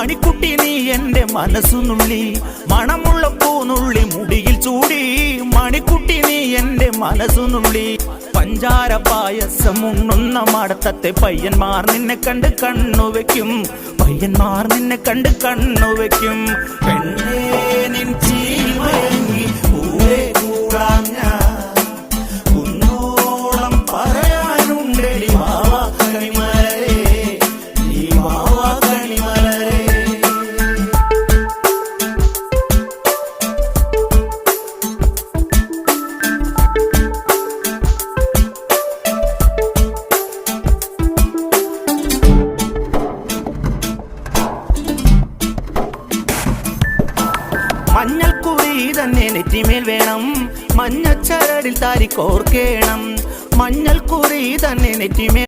മണിക്കുട്ടി നീ എൻ്റെ മനസ്സുനുള്ളി മണമുള്ള പൂനുള്ളി മുടിയിൽ ചൂടി മണിക്കുട്ടി നീ എൻ്റെ മനസ്സുനുള്ളി പഞ്ചാര പായസം ഉണ്ണുന്ന മടത്തത്തെ പയ്യന്മാർ നിന്നെ കണ്ട് കണ്ണുവെക്കും പയ്യന്മാർ നിന്നെ കണ്ട് കണ്ണുവെക്കും പെണ്ണേ നിൻ ചീമയങ്ങി പൂവേ കൂടാൻ ഞാൻ കുന്നോളം പറയാനുണ്ടെടി വാവാ കണിമലരേ നീ വാവാ കണിമലരേ. മഞ്ഞൾക്കുറി തന്നെ നെറ്റിമേൽ വേണം മഞ്ഞച്ചരടിൽ താരി കോർക്കേണം മഞ്ഞൾക്കുറി തന്നെ നെറ്റിമേൽ